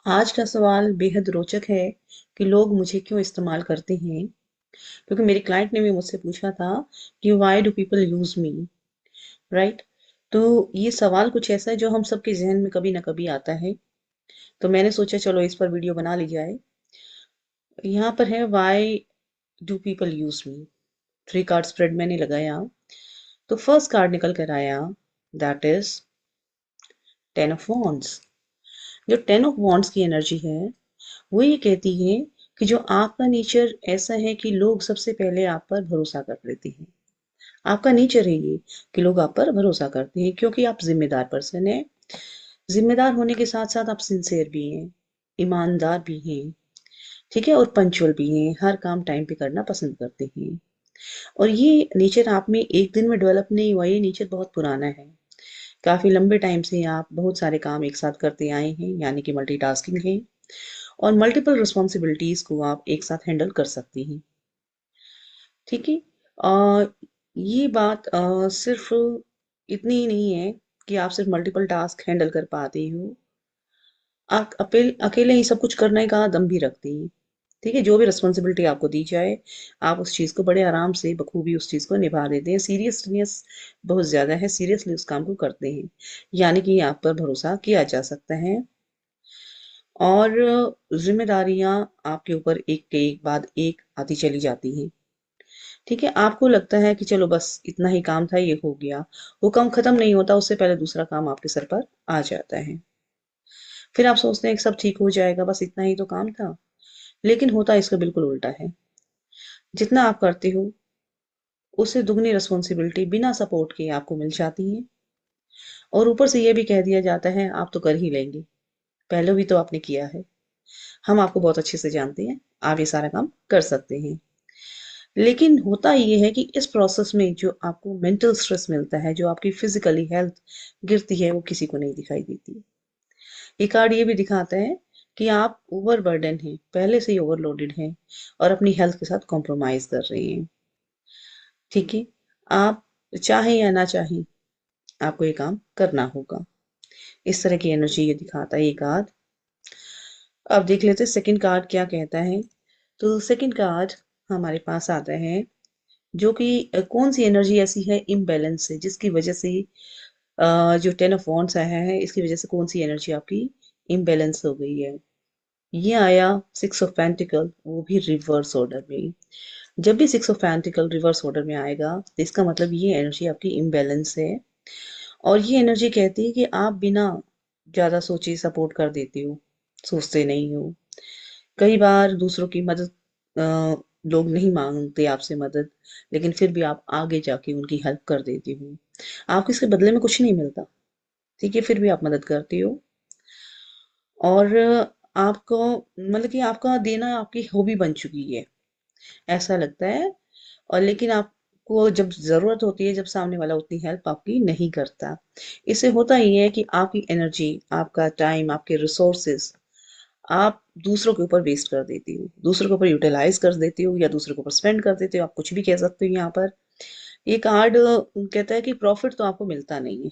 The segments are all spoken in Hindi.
आज का सवाल बेहद रोचक है कि लोग मुझे क्यों इस्तेमाल करते हैं। क्योंकि मेरी क्लाइंट ने भी मुझसे पूछा था कि why do people use me, right. तो ये सवाल कुछ ऐसा है जो हम सबके जहन में कभी ना कभी आता है। तो मैंने सोचा चलो इस पर वीडियो बना ली जाए। यहाँ पर है why do people use me. 3 card spread मैंने लगाया। तो फर्स्ट कार्ड निकल कर आया, दैट इज 10 ऑफ वॉन्ड्स। जो 10 ऑफ वॉन्ड्स की एनर्जी है वो ये कहती है कि जो आपका नेचर ऐसा है कि लोग सबसे पहले आप पर भरोसा कर लेते हैं। आपका नेचर है ये कि लोग आप पर भरोसा करते हैं क्योंकि आप जिम्मेदार पर्सन हैं। जिम्मेदार होने के साथ साथ आप सिंसियर भी हैं, ईमानदार भी हैं, ठीक है, और पंचुअल भी हैं। हर काम टाइम पे करना पसंद करते हैं। और ये नेचर आप में एक दिन में डेवलप नहीं हुआ, ये नेचर बहुत पुराना है। काफी लंबे टाइम से आप बहुत सारे काम एक साथ करते आए हैं, यानी कि मल्टीटास्किंग है। और मल्टीपल रिस्पॉन्सिबिलिटीज को आप एक साथ हैंडल कर सकती हैं। ठीक है। अ, ये बात सिर्फ इतनी ही नहीं है कि आप सिर्फ मल्टीपल टास्क हैंडल कर पाते हो। आप अकेले ही सब कुछ करने का दम भी रखते हैं। ठीक है, जो भी रिस्पॉन्सिबिलिटी आपको दी जाए आप उस चीज को बड़े आराम से बखूबी उस चीज को निभा देते हैं। सीरियसनेस बहुत ज्यादा है, सीरियसली उस काम को करते हैं। यानी कि आप पर भरोसा किया जा सकता है। और जिम्मेदारियां आपके ऊपर एक के एक बाद एक आती चली जाती हैं। ठीक है, आपको लगता है कि चलो बस इतना ही काम था, ये हो गया। वो काम खत्म नहीं होता, उससे पहले दूसरा काम आपके सर पर आ जाता है। फिर आप सोचते हैं कि सब ठीक हो जाएगा, बस इतना ही तो काम था। लेकिन होता इसका बिल्कुल उल्टा है। जितना आप करते हो उससे दुगनी रिस्पॉन्सिबिलिटी बिना सपोर्ट के आपको मिल जाती है। और ऊपर से ये भी कह दिया जाता है आप तो कर ही लेंगे, पहले भी तो आपने किया है। हम आपको बहुत अच्छे से जानते हैं, आप ये सारा काम कर सकते हैं। लेकिन होता ये है कि इस प्रोसेस में जो आपको मेंटल स्ट्रेस मिलता है, जो आपकी फिजिकली हेल्थ गिरती है, वो किसी को नहीं दिखाई देती। ये कार्ड ये भी दिखाता है कि आप ओवरबर्डन हैं, पहले से ही ओवरलोडेड हैं और अपनी हेल्थ के साथ कॉम्प्रोमाइज कर रहे हैं। ठीक है, आप चाहें या ना चाहें आपको ये काम करना होगा। इस तरह की एनर्जी ये दिखाता है ये कार्ड। अब देख लेते हैं सेकंड कार्ड क्या कहता है। तो सेकंड कार्ड हमारे पास आता है जो कि कौन सी एनर्जी ऐसी है इम्बैलेंस है जिसकी वजह से जो 10 ऑफ वॉन्ड्स आया है इसकी वजह से कौन सी एनर्जी आपकी इम्बैलेंस हो गई है। ये आया 6 ऑफ पेंटिकल, वो भी रिवर्स ऑर्डर में। जब भी 6 ऑफ पेंटिकल रिवर्स ऑर्डर में आएगा तो इसका मतलब ये एनर्जी आपकी इम्बैलेंस है। और ये एनर्जी कहती है कि आप बिना ज्यादा सोचे सपोर्ट कर देते हो, सोचते नहीं हो। कई बार दूसरों की मदद लोग नहीं मांगते आपसे मदद, लेकिन फिर भी आप आगे जाके उनकी हेल्प कर देते हो। आपको इसके बदले में कुछ नहीं मिलता, ठीक है, फिर भी आप मदद करते हो। और आपको मतलब कि आपका देना आपकी हॉबी बन चुकी है, ऐसा लगता है। और लेकिन आपको जब जरूरत होती है, जब सामने वाला उतनी हेल्प आपकी नहीं करता, इससे होता ही है कि आपकी एनर्जी, आपका टाइम, आपके रिसोर्सेस आप दूसरों के ऊपर वेस्ट कर देती हो, दूसरों के ऊपर यूटिलाइज कर देती हो या दूसरों के ऊपर स्पेंड कर देती हो। आप कुछ भी कह सकते हो यहाँ पर। ये कार्ड कहता है कि प्रॉफिट तो आपको मिलता नहीं है।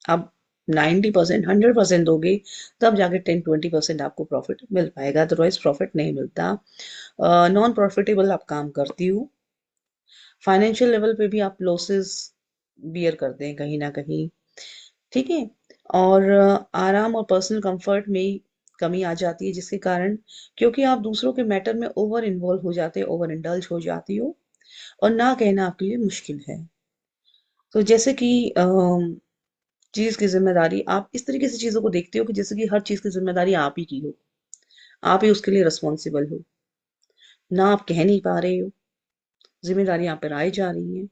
आप 90% 100% दोगे तब जाके 10-20% आपको प्रॉफिट मिल पाएगा, अदरवाइज प्रॉफिट नहीं मिलता। नॉन प्रॉफिटेबल आप काम करती हो। फाइनेंशियल लेवल पे भी आप लॉसेस बियर करते हैं कहीं ना कहीं। ठीक है। और आराम और पर्सनल कंफर्ट में कमी आ जाती है जिसके कारण, क्योंकि आप दूसरों के मैटर में ओवर इन्वॉल्व हो जाते हो, ओवर इंडल्ज हो जाती हो। और ना कहना आपके लिए मुश्किल है। तो जैसे कि चीज की जिम्मेदारी आप इस तरीके से चीजों को देखते हो कि जैसे कि हर चीज की जिम्मेदारी आप ही की हो, आप ही उसके लिए रिस्पॉन्सिबल हो। ना आप कह नहीं पा रहे हो, जिम्मेदारी आप पर आई जा रही है।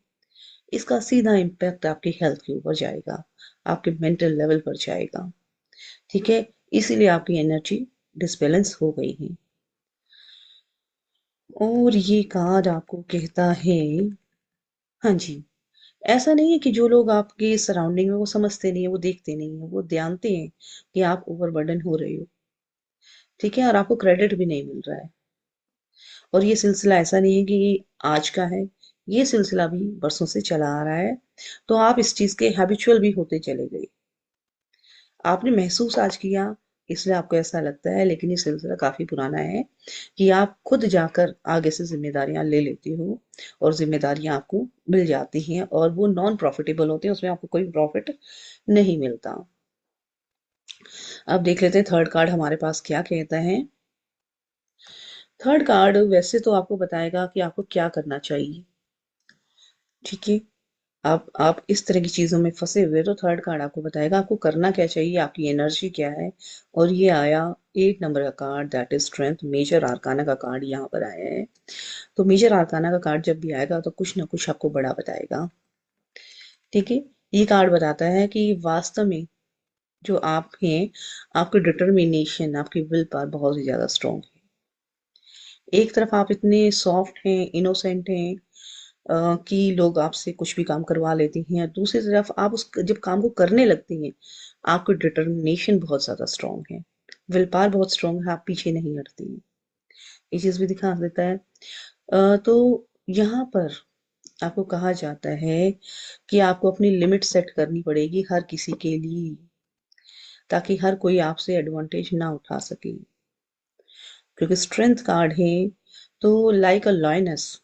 इसका सीधा इम्पैक्ट आपकी हेल्थ के ऊपर जाएगा, आपके मेंटल लेवल पर जाएगा। ठीक है, इसीलिए आपकी एनर्जी डिसबैलेंस हो गई है। और ये कार्ड आपको कहता है, हाँ जी, ऐसा नहीं है कि जो लोग आपके सराउंडिंग में वो समझते नहीं है, वो देखते नहीं है, वो जानते हैं कि आप ओवरबर्डन हो रहे हो। ठीक है, और आपको क्रेडिट भी नहीं मिल रहा है। और ये सिलसिला ऐसा नहीं है कि आज का है, ये सिलसिला भी बरसों से चला आ रहा है। तो आप इस चीज के हैबिचुअल भी होते चले गए। आपने महसूस आज किया इसलिए आपको ऐसा लगता है, लेकिन ये सिलसिला काफी पुराना है कि आप खुद जाकर आगे से जिम्मेदारियां ले लेते हो और जिम्मेदारियां आपको मिल जाती हैं और वो नॉन प्रॉफिटेबल होते हैं, उसमें आपको कोई प्रॉफिट नहीं मिलता। अब देख लेते हैं थर्ड कार्ड हमारे पास क्या कहता है। थर्ड कार्ड वैसे तो आपको बताएगा कि आपको क्या करना चाहिए, ठीक है। आप इस तरह की चीजों में फंसे हुए तो थर्ड कार्ड आपको बताएगा आपको करना क्या चाहिए, आपकी एनर्जी क्या है। और ये आया 8 नंबर का card, that is strength. Major arcana का कार्ड यहाँ पर आया है। तो मेजर आर्काना का कार्ड जब भी आएगा तो कुछ ना कुछ आपको बड़ा बताएगा, ठीक है। ये कार्ड बताता है कि वास्तव में जो आप हैं, आपकी डिटर्मिनेशन, आपकी विल पावर बहुत ही ज्यादा स्ट्रांग है। एक तरफ आप इतने सॉफ्ट हैं, इनोसेंट हैं कि लोग आपसे कुछ भी काम करवा लेती हैं, दूसरी तरफ आप उस जब काम को करने लगती हैं, आपकी डिटर्मिनेशन बहुत ज्यादा स्ट्रांग है, विल पावर बहुत स्ट्रांग है, आप पीछे नहीं हटती हैं। ये चीज भी दिखा देता है। तो यहाँ पर आपको कहा जाता है कि आपको अपनी लिमिट सेट करनी पड़ेगी हर किसी के लिए, ताकि हर कोई आपसे एडवांटेज ना उठा सके। क्योंकि स्ट्रेंथ कार्ड है, तो लाइक अ लॉयनेस,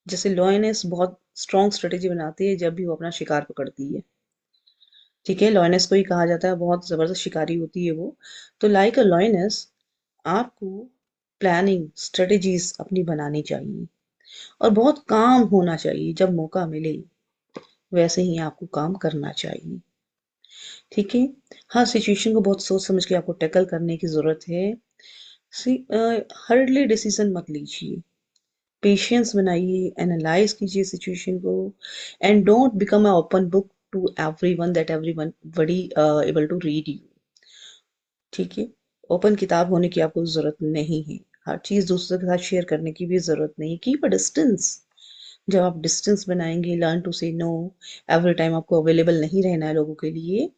जैसे लॉयनेस बहुत स्ट्रॉन्ग स्ट्रेटेजी बनाती है जब भी वो अपना शिकार पकड़ती है, ठीक है। लॉयनेस को ही कहा जाता है, बहुत जबरदस्त शिकारी होती है वो। तो लाइक अ लॉयनेस आपको प्लानिंग स्ट्रेटेजीज अपनी बनानी चाहिए और बहुत काम होना चाहिए। जब मौका मिले वैसे ही आपको काम करना चाहिए, ठीक है। हर सिचुएशन को बहुत सोच समझ के आपको टैकल करने की जरूरत है। हर्डली डिसीजन मत लीजिए, पेशेंस बनाइए, एनालाइज कीजिए सिचुएशन को, and don't become a open book to everyone that everyone बड़ी एबल टू रीड यू, ठीक है। ओपन किताब होने की आपको जरूरत नहीं है, हर चीज दूसरों के साथ शेयर करने की भी जरूरत नहीं। Keep a distance. जब आप डिस्टेंस बनाएंगे, लर्न टू से नो, एवरी टाइम आपको अवेलेबल नहीं रहना है लोगों के लिए।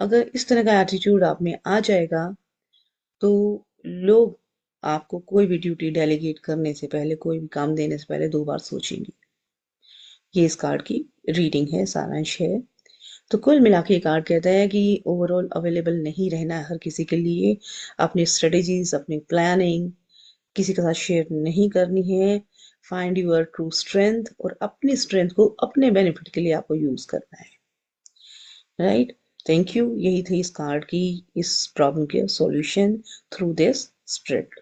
अगर इस तरह का एटीट्यूड आप में आ जाएगा तो लोग आपको कोई भी ड्यूटी डेलीगेट करने से पहले, कोई भी काम देने से पहले 2 बार सोचेंगे। ये इस कार्ड की रीडिंग है, सारांश है। तो कुल मिला के ये कार्ड कहता है कि ओवरऑल अवेलेबल नहीं रहना है हर किसी के लिए, अपनी स्ट्रेटेजीज, अपनी प्लानिंग किसी के साथ शेयर नहीं करनी है। फाइंड यूर ट्रू स्ट्रेंथ, और अपनी स्ट्रेंथ को अपने बेनिफिट के लिए आपको यूज करना है, राइट। Thank you. यही थी इस कार्ड की, इस प्रॉब्लम के सॉल्यूशन थ्रू दिस स्प्रेड।